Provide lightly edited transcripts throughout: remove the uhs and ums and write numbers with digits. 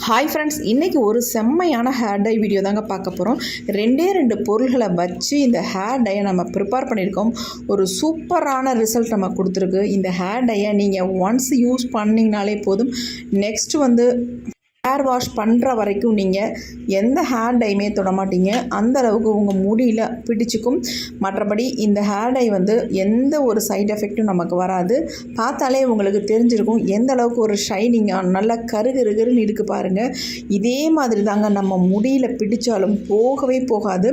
Hi friends, இன்றைக்கி ஒரு செம்மையான ஹேர் டை வீடியோ தாங்க பார்க்க போகிறோம். ரெண்டு பொருள்களை வச்சு இந்த ஹேர் டையை நம்ம ப்ரிப்பேர் பண்ணியிருக்கோம். ஒரு சூப்பரான ரிசல்ட் நம்ம கொடுத்துருக்கு. இந்த ஹேர் டையை நீங்கள் ஒன்ஸ் யூஸ் பண்ணிங்கனாலே போதும். நெக்ஸ்ட்டு ஹேர் வாஷ் பண்ணுற வரைக்கும் நீங்கள் எந்த ஹேர் டையுமே தொட மாட்டீங்க. அந்த அளவுக்கு உங்கள் முடியில் பிடிச்சிக்கும். மற்றபடி இந்த ஹேர் டை எந்த ஒரு சைட் எஃபெக்ட்டும் நமக்கு வராது. பார்த்தாலே உங்களுக்கு தெரிஞ்சிருக்கும் எந்த அளவுக்கு ஒரு ஷைனிங்காக நல்லா கருகருன்னு இருக்குது பாருங்கள். இதே மாதிரி தாங்க நம்ம முடியில் பிடிச்சாலும் போகவே போகாது.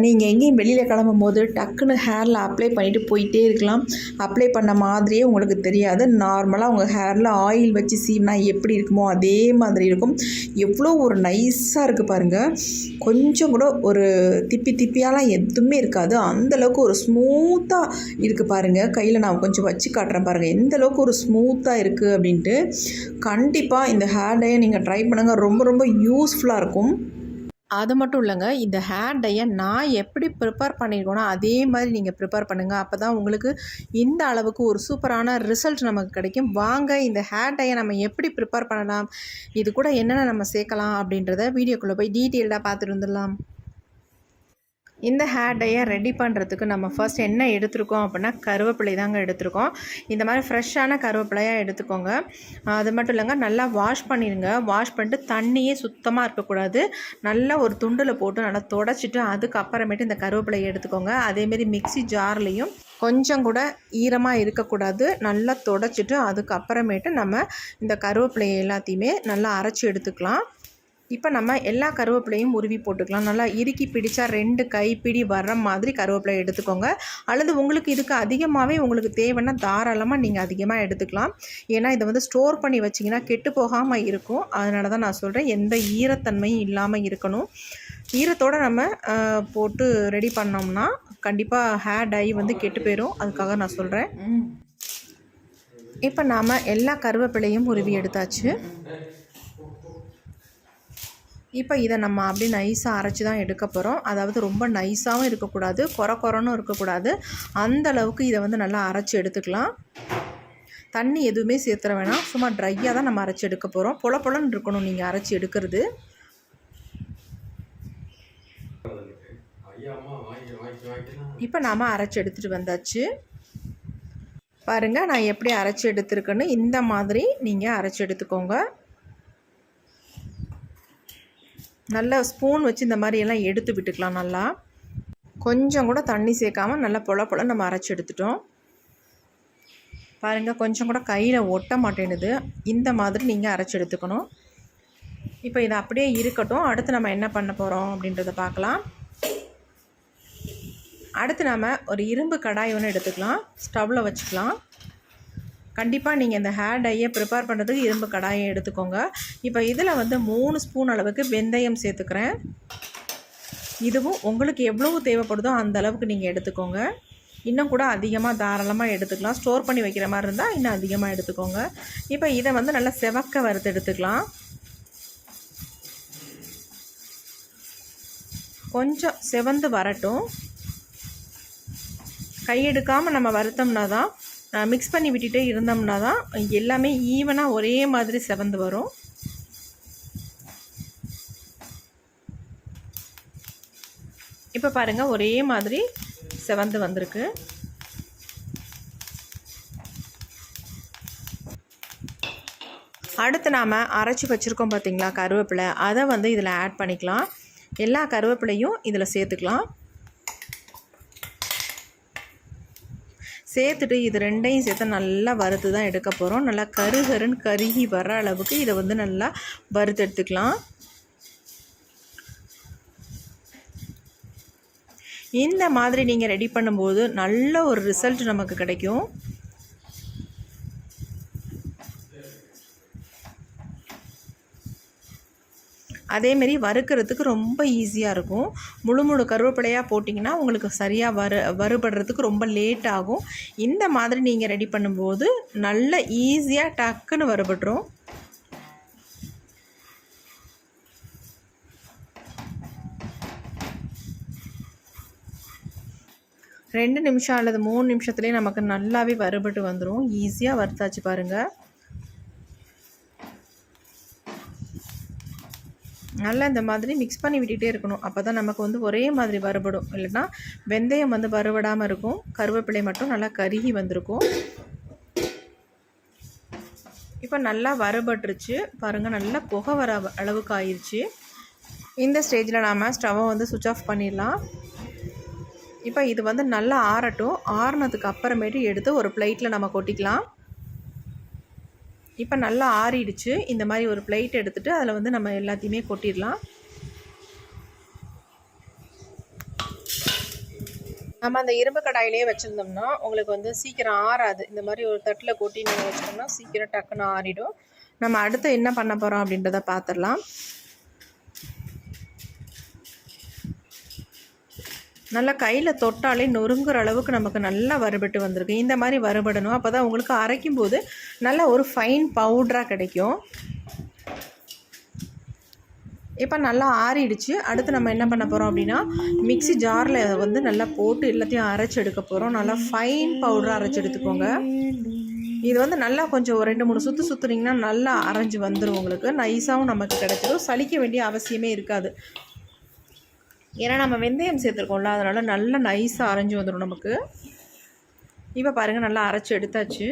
நீங்கள் எங்கேயும் வெளியில் கிளம்பும் போது டக்குன்னு ஹேரில் அப்ளை பண்ணிவிட்டு போயிட்டே இருக்கலாம். அப்ளை பண்ண மாதிரியே உங்களுக்கு தெரியாது. நார்மலாக உங்கள் ஹேரில் ஆயில் வச்சு சீவினா எப்படி இருக்குமோ அதே மாதிரி இருக்கும். எவ்வளோ ஒரு நைஸாக இருக்குது பாருங்கள். கொஞ்சம் கூட ஒரு திப்பியாலாம் எதுவுமே இருக்காது. அந்தளவுக்கு ஒரு ஸ்மூத்தாக இருக்குது பாருங்கள். கையில் நான் கொஞ்சம் வச்சு காட்டுறேன் பாருங்கள் எந்த அளவுக்கு ஒரு ஸ்மூத்தாக இருக்குது அப்படின்ட்டு. கண்டிப்பாக இந்த ஹேர் டையை நீங்கள் ட்ரை பண்ணுங்கள். ரொம்ப யூஸ்ஃபுல்லாக இருக்கும். அது மட்டும் இல்லைங்க, இந்த ஹேர் டையை நான் எப்படி ப்ரிப்பேர் பண்ணியிருக்கோன்னா அதே மாதிரி நீங்கள் ப்ரிப்பேர் பண்ணுங்கள். அப்போ தான் உங்களுக்கு இந்த அளவுக்கு ஒரு சூப்பரான ரிசல்ட் நமக்கு கிடைக்கும். வாங்க இந்த ஹேர் டையை நம்ம எப்படி ப்ரிப்பேர் பண்ணலாம், இது கூட என்னென்ன நம்ம சேர்க்கலாம் அப்படின்றத வீடியோக்குள்ளே போய் டீட்டெயில்டாக பார்த்துட்டு வந்துடலாம். இந்த ஹேர் டையை ரெடி பண்ணுறதுக்கு நம்ம ஃபர்ஸ்ட் என்ன எடுத்துருக்கோம் அப்படின்னா கருவேப்பிலை தாங்க எடுத்துருக்கோம். இந்த மாதிரி ஃப்ரெஷ்ஷான கருவேப்பிலையாக எடுத்துக்கோங்க. அது மட்டும் இல்லைங்க, நல்லா வாஷ் பண்ணிடுங்க. வாஷ் பண்ணிட்டு தண்ணியே சுத்தமாக இருக்கக்கூடாது. நல்லா ஒரு துண்டில் போட்டு நல்லா தொடச்சிட்டு அதுக்கப்புறமேட்டு இந்த கருவேப்பிலையை எடுத்துக்கோங்க. அதேமாரி மிக்ஸி ஜார்லேயும் கொஞ்சம் கூட ஈரமாக இருக்கக்கூடாது. நல்லா தொடச்சிட்டு அதுக்கப்புறமேட்டு நம்ம இந்த கருவேப்பிலையை எல்லாத்தையுமே நல்லா அரைச்சி எடுத்துக்கலாம். இப்போ நம்ம எல்லா கருவேப்பிலையும் உருவி போட்டுக்கலாம். நல்லா இறுக்கி பிடிச்சா 2 கைப்பிடி வர்ற மாதிரி கருவேப்பிலை எடுத்துக்கோங்க. அல்லது உங்களுக்கு இதுக்கு அதிகமாகவே உங்களுக்கு தேவைன்னா தாராளமாக நீங்கள் அதிகமாக எடுத்துக்கலாம். ஏன்னா இதை ஸ்டோர் பண்ணி வச்சிங்கன்னா கெட்டு போகாமல் இருக்கும். அதனால தான் நான் சொல்கிறேன், எந்த ஈரத்தன்மையும் இல்லாமல் இருக்கணும். ஈரத்தோடு நம்ம போட்டு ரெடி பண்ணோம்னா கண்டிப்பாக ஹேர் டை கெட்டு போயிடும். அதுக்காக நான் சொல்கிறேன். இப்போ நாம் எல்லா கருவேப்பிலையும் உருவி எடுத்தாச்சு. இப்போ இதை நம்ம அப்படி நைஸாக அரைச்சி தான் எடுக்க போகிறோம். அதாவது ரொம்ப நைஸாகவும் இருக்கக்கூடாது, கொரன்னு இருக்கக்கூடாது. அந்த அளவுக்கு இதை நல்லா அரைச்சி எடுத்துக்கலாம். தண்ணி எதுவுமே சேர்த்துற வேணாம், சும்மா ட்ரையாக தான் நம்ம அரைச்சி எடுக்க போகிறோம். பொலன்னு இருக்கணும் நீங்கள் அரைச்சி எடுக்கிறது. இப்போ நாம் அரைச்சி எடுத்துகிட்டு வந்தாச்சு. பாருங்கள் நான் எப்படி அரைச்சி எடுத்துருக்கேன்னு. இந்த மாதிரி நீங்கள் அரைச்சி எடுத்துக்கோங்க. நல்லா ஸ்பூன் வச்சு இந்த மாதிரி எல்லாம் எடுத்து விட்டுக்கலாம். நல்லா கொஞ்சம் கூட தண்ணி சேர்க்காமல் நல்லா பொல நம்ம அரைச்சி எடுத்துட்டோம். பாருங்கள், கொஞ்சம் கூட கையில் ஒட்ட மாட்டேனுது. இந்த மாதிரி நீங்கள் அரைச்சி எடுத்துக்கணும். இப்போ இதை அப்படியே இருக்கட்டும். அடுத்து நம்ம என்ன பண்ண போகிறோம் அப்படின்றத பார்க்கலாம். அடுத்து நம்ம ஒரு இரும்பு கடாய் ஒன்று எடுத்துக்கலாம். ஸ்டவ்வில் வச்சுக்கலாம். கண்டிப்பாக நீங்கள் இந்த ஹேர் டையை ப்ரிப்பேர் பண்ணுறதுக்கு இரும்பு கடாயை எடுத்துக்கோங்க. இப்போ இதில் 3 ஸ்பூன் அளவுக்கு வெந்தயம் சேர்த்துக்கிறேன். இதுவும் உங்களுக்கு எவ்வளவு தேவைப்படுதோ அந்த அளவுக்கு நீங்கள் எடுத்துக்கோங்க. இன்னும் கூட அதிகமாக தாராளமாக எடுத்துக்கலாம். ஸ்டோர் பண்ணி வைக்கிற மாதிரி இருந்தால் இன்னும் அதிகமாக எடுத்துக்கோங்க. இப்போ இதை நல்லா செவக்க வறுத்து எடுத்துக்கலாம். கொஞ்சம் செவந்து வரட்டும். கையெடுக்காமல் நம்ம வறுத்தோம்னா தான், மிக்ஸ் பண்ணி விட்டுட்டே இருந்தோம்னா தான் எல்லாமே ஈவனாக ஒரே மாதிரி செவந்து வரும். இப்போ பாருங்கள், ஒரே மாதிரி செவந்து வந்திருக்கு. அடுத்து நாம் அரைச்சி வச்சுருக்கோம் பார்த்திங்களா கருவேப்பிலை, அதை இதில் ஆட் பண்ணிக்கலாம். எல்லா கருவேப்பிலையும் இதில் சேர்த்துக்கலாம். சேர்த்துட்டு இது ரெண்டையும் சேர்த்து நல்லா வறுத்து தான் எடுக்க போகிறோம். நல்லா கருகருன்னு கருகி வர அளவுக்கு இதை நல்லா வறுத்து எடுத்துக்கலாம். இந்த மாதிரி நீங்கள் ரெடி பண்ணும்போது நல்ல ஒரு ரிசல்ட் நமக்கு கிடைக்கும். அதேமாரி வறுக்கிறதுக்கு ரொம்ப ஈஸியாக இருக்கும். முழு கருவேப்பிலையாக போட்டிங்கன்னா உங்களுக்கு சரியாக வறுபடுறதுக்கு ரொம்ப லேட் ஆகும். இந்த மாதிரி நீங்கள் ரெடி பண்ணும்போது நல்ல ஈஸியாக டக்குன்னு வறுபட்டுரும். ரெண்டு நிமிஷம் அல்லது 3 நிமிஷத்துலேயே நமக்கு நல்லாவே வறுபட்டு வந்துடும். ஈஸியாக வறுத்தாச்சு பாருங்கள். நல்லா இந்த மாதிரி மிக்ஸ் பண்ணி விட்டுகிட்டே இருக்கணும். அப்போ தான் நமக்கு வந்து ஒரே மாதிரி வறுபடும். இல்லைன்னா வெந்தயம் வந்து வறுபடாமல் இருக்கும். கருவேப்பிலை மட்டும் நல்லா கருகி வந்திருக்கும். இப்போ நல்லா வறுபட்டுருச்சு பாருங்கள். நல்லா புகை வர அளவுக்கு ஆயிடுச்சு. இந்த ஸ்டேஜில் நாம் ஸ்டவ்வை வந்து சுவிட்ச் ஆஃப் பண்ணிடலாம். இப்போ இது வந்து நல்லா ஆறட்டும். ஆறுனதுக்கு அப்புறமேட்டு எடுத்து ஒரு பிளேட்டில் நம்ம கொட்டிக்கலாம். இப்போ நல்லா ஆறிடுச்சு. இந்த மாதிரி ஒரு பிளேட் எடுத்துகிட்டு அதில் வந்து நம்ம எல்லாத்தையுமே கொட்டிடலாம். நம்ம அந்த இரும்பு கடாயிலே வச்சுருந்தோம்னா உங்களுக்கு வந்து சீக்கிரம் ஆறாது. இந்த மாதிரி ஒரு தட்டில் கொட்டி நம்ம வச்சிட்டோம்னா சீக்கிரம் டக்குன்னு ஆறிடும். நம்ம அடுத்து என்ன பண்ண போகிறோம் அப்படின்றத பார்த்துடலாம். நல்லா கையில் தொட்டாலே நொறுங்குற அளவுக்கு நமக்கு நல்லா வறுபட்டு வந்திருக்கு. இந்த மாதிரி வறுபடணும். அப்போ தான் உங்களுக்கு அரைக்கும் போது நல்ல ஒரு ஃபைன் பவுடராக கிடைக்கும். இப்போ நல்லா ஆறிடுச்சு. அடுத்து நம்ம என்ன பண்ண போகிறோம் அப்படின்னா மிக்ஸி ஜாரில் வந்து நல்லா போட்டு எல்லாத்தையும் அரைச்சி எடுக்க போகிறோம். நல்லா ஃபைன் பவுடராக அரைச்சி எடுத்துக்கோங்க. இது வந்து நல்லா கொஞ்சம் ஒரு 2-3 சுற்று சுற்றுனீங்கன்னா நல்லா அரைஞ்சி வந்துடும். உங்களுக்கு நைஸாகவும் நமக்கு கிடைச்சிடும். சலிக்க வேண்டிய அவசியமே இருக்காது. ஏன்னா நம்ம வெந்தயம் சேர்த்துருக்கோம்ல, அதனால் நல்லா நைஸாக அரைஞ்சி வந்துடும் நமக்கு. இப்போ பாருங்கள் நல்லா அரைச்சி எடுத்தாச்சு.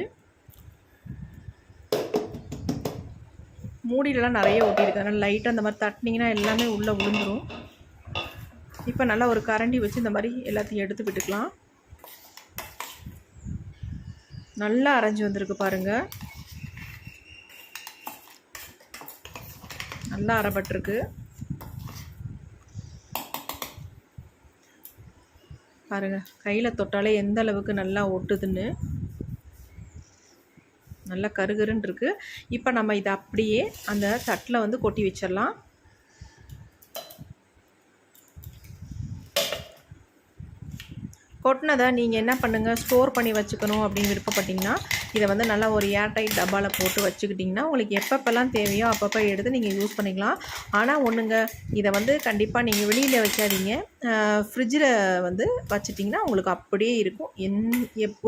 மூடிலலாம் நிறைய ஒட்டியிருக்கு. அதனால் லைட்டாக அந்த மாதிரி தட்டினீங்கன்னா எல்லாமே உள்ளே விழுந்துடும். இப்போ நல்லா ஒரு கரண்டி வச்சு இந்த மாதிரி எல்லாத்தையும் எடுத்து விட்டுக்கலாம். நல்லா அரைஞ்சி வந்திருக்கு பாருங்கள். நல்லா அரைப்பட்டிருக்கு பாருங்கள். கையில் தொட்டாலே எந்த அளவுக்கு நல்லா ஒட்டுதுன்னு நல்லா கருகருன்னு இருக்குது. இப்போ நம்ம இதை அப்படியே அந்த தட்டில் வந்து கொட்டி வச்சிடலாம். கொட்டினதை நீங்கள் என்ன பண்ணுங்கள், ஸ்டோர் பண்ணி வச்சுக்கணும் அப்படின்னு விருப்பப்பட்டிங்கன்னா இதை வந்து நல்லா ஒரு ஏர்டைட் டப்பாவில் போட்டு வச்சுக்கிட்டிங்கன்னா உங்களுக்கு எப்பப்பெல்லாம் தேவையோ அப்பப்போ எடுத்து நீங்கள் யூஸ் பண்ணிக்கலாம். ஆனால் ஒன்றுங்க, இதை வந்து கண்டிப்பாக நீங்கள் வெளியில் வைக்காதீங்க. ஃப்ரிட்ஜில் வந்து வச்சுட்டிங்கன்னா உங்களுக்கு அப்படியே இருக்கும்.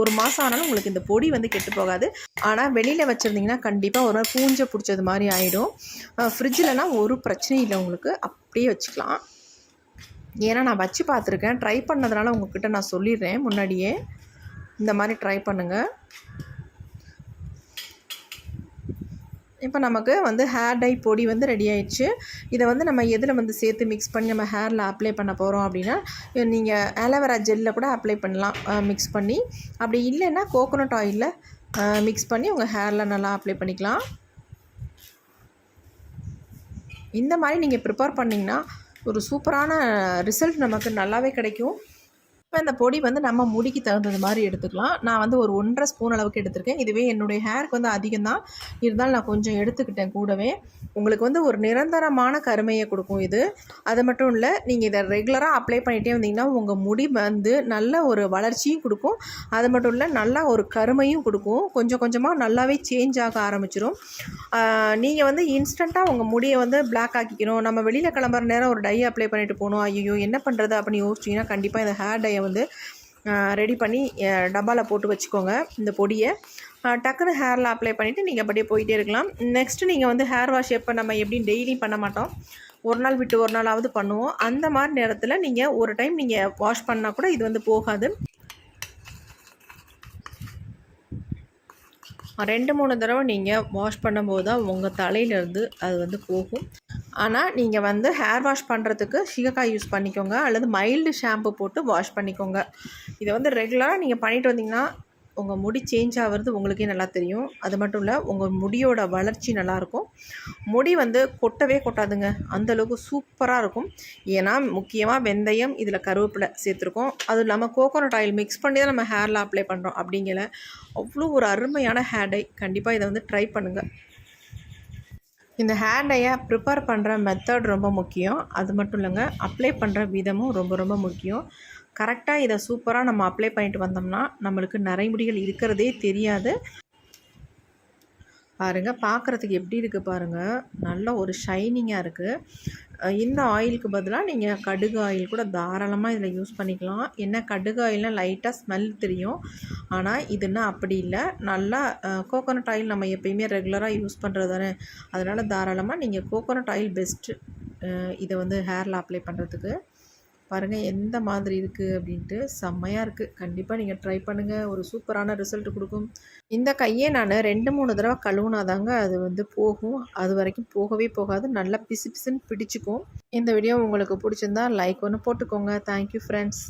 ஒரு மாதம் ஆனாலும் உங்களுக்கு இந்த பொடி வந்து கெட்டு போகாது. ஆனால் வெளியில் வச்சுருந்திங்கன்னா கண்டிப்பாக ஒரு மாதிரி பூஞ்சை பிடிச்சது மாதிரி ஆகிடும். ஃப்ரிட்ஜில்னா ஒரு பிரச்சனையும் இல்லை, உங்களுக்கு அப்படியே வச்சுக்கலாம். ஏன்னா நான் வச்சு பார்த்துருக்கேன். ட்ரை பண்ணதுனால உங்கள்கிட்ட நான் சொல்லிடுறேன் முன்னாடியே. இந்த மாதிரி ட்ரை பண்ணுங்கள். இப்போ நமக்கு வந்து ஹேர் டை பொடி வந்து ரெடி ஆயிடுச்சு. இதை வந்து நம்ம எதில் வந்து சேர்த்து மிக்ஸ் பண்ணி நம்ம ஹேரில் அப்ளை பண்ண போகிறோம் அப்படின்னா நீங்கள் ஆலோவேரா ஜெல்லில் கூட அப்ளை பண்ணலாம் மிக்ஸ் பண்ணி. அப்படி இல்லைன்னா கோகோனட் ஆயிலில் மிக்ஸ் பண்ணி உங்கள் ஹேரில் நல்லா அப்ளை பண்ணிக்கலாம். இந்த மாதிரி நீங்கள் ப்ரிப்பேர் பண்ணிங்கன்னா ஒரு சூப்பரான ரிசல்ட் நமக்கு நல்லாவே கிடைக்கும். இப்போ இந்த பொடி வந்து நம்ம முடிக்கு தகுந்தது மாதிரி எடுத்துக்கலாம். நான் வந்து ஒரு 1.5 ஸ்பூன் அளவுக்கு எடுத்திருக்கேன். இதுவே என்னுடைய ஹேருக்கு வந்து அதிகம் தான், இருந்தாலும் நான் கொஞ்சம் எடுத்துக்கிட்டேன் கூடவே. உங்களுக்கு வந்து ஒரு நிரந்தரமான கருமையை கொடுக்கும் இது. அது மட்டும் இல்லை, நீங்கள் இதை ரெகுலராக அப்ளை பண்ணிகிட்டே வந்தீங்கன்னா உங்கள் முடி வந்து நல்ல ஒரு வளர்ச்சியும் கொடுக்கும். அது மட்டும் இல்லை, நல்லா ஒரு கருமையும் கொடுக்கும். கொஞ்சம் கொஞ்சமாக நல்லாவே சேஞ்ச் ஆக ஆரம்பிச்சிடும். நீங்கள் வந்து இன்ஸ்டண்ட்டாக உங்கள் முடியை வந்து பிளாக் ஆக்கிக்கணும், நம்ம வெளியில் கிளம்புற நேரம் ஒரு டை அப்ளை பண்ணிட்டு போகணும், ஐயோ என்ன பண்ணுறது அப்படின்னு யோசிச்சிங்கன்னா கண்டிப்பாக இந்த ஹேர் டையை வந்து ரெடி பண்ணி டப்பாவில் போட்டு வச்சுக்கோங்க. இந்த பொடியை டக்குன்னு ஹேரில் அப்ளை பண்ணிவிட்டு நீங்கள் அப்படியே போயிட்டே இருக்கலாம். நெக்ஸ்ட்டு நீங்கள் வந்து ஹேர் வாஷ் எப்போ நம்ம எப்படி டெய்லி பண்ண மாட்டோம், ஒரு நாள் விட்டு ஒரு நாளாவது பண்ணுவோம். அந்த மாதிரி நேரத்தில் நீங்கள் ஒரு டைம் நீங்கள் வாஷ் பண்ணால் கூட இது வந்து போகாது. 2-3 தடவை நீங்கள் வாஷ் பண்ணும்போது தான் உங்கள் தலையிலேருந்து அது வந்து போகும். ஆனால் நீங்கள் வந்து ஹேர் வாஷ் பண்ணுறதுக்கு சீகக்காய் யூஸ் பண்ணிக்கோங்க, அல்லது மைல்டு ஷாம்பு போட்டு வாஷ் பண்ணிக்கோங்க. இதை வந்து ரெகுலராக நீங்கள் பண்ணிட்டு வந்தீங்கன்னா உங்கள் முடி சேஞ்ச் ஆகிறது உங்களுக்கே நல்லா தெரியும். அது மட்டும் இல்லை, உங்கள் முடியோட வளர்ச்சி நல்லாயிருக்கும். முடி வந்து கொட்டவே கொட்டாதுங்க, அந்தளவுக்கு சூப்பராக இருக்கும். ஏன்னா முக்கியமாக வெந்தயம், இதில் கருவேப்பிலை சேர்த்துருக்கோம். அதுவும் இல்லாமல் கோகோனட் ஆயில் மிக்ஸ் பண்ணி தான் நம்ம ஹேரில் அப்ளை பண்ணுறோம். அப்படிங்கிற அவ்வளோ ஒரு அருமையான ஹேர் டை. கண்டிப்பாக இதை வந்து ட்ரை பண்ணுங்கள். இந்த ஹேர் டையை ப்ரிப்பேர் பண்ணுற மெத்தட் ரொம்ப முக்கியம். அது மட்டும் இல்லைங்க, அப்ளை பண்ணுற விதமும் ரொம்ப ரொம்ப முக்கியம். கரெக்டாக இதை சூப்பராக நம்ம அப்ளை பண்ணிட்டு வந்தோம்னா நம்மளுக்கு நரைமுடிகள் இருக்கிறதே தெரியாது. பாருங்கள், பார்க்குறதுக்கு எப்படி இருக்குது பாருங்கள், நல்ல ஒரு ஷைனிங்காக இருக்குது. இந்த ஆயிலுக்கு பதிலாக நீங்கள் கடுகு ஆயில் கூட தாராளமாக இதில் யூஸ் பண்ணிக்கலாம். என்ன கடுகு ஆயில்னால் லைட்டாக ஸ்மெல் தெரியும், ஆனால் இதுன்னா அப்படி இல்லை. நல்லா கோகோனட் ஆயில் நம்ம எப்பயுமே ரெகுலராக யூஸ் பண்ணுறது தானே, அதனால் தாராளமாக நீங்கள் கோகோனட் ஆயில் பெஸ்ட்டு. இதை வந்து ஹேரில் அப்ளை பண்ணுறதுக்கு. பாருங்கள் எந்த மாதிரி இருக்குது அப்படின்ட்டு. செம்மையாக இருக்குது. கண்டிப்பாக நீங்கள் ட்ரை பண்ணுங்கள். ஒரு சூப்பரான ரிசல்ட் கொடுக்கும். இந்த கையை நான் 2-3 தடவை கழுவுனாதாங்க அது வந்து போகும். அது வரைக்கும் போகவே போகாது. நல்லா பிசு பிசுன்னு பிடிச்சிக்கும். இந்த வீடியோ உங்களுக்கு பிடிச்சிருந்தா லைக் ஒன்று போட்டுக்கோங்க. Thank you friends.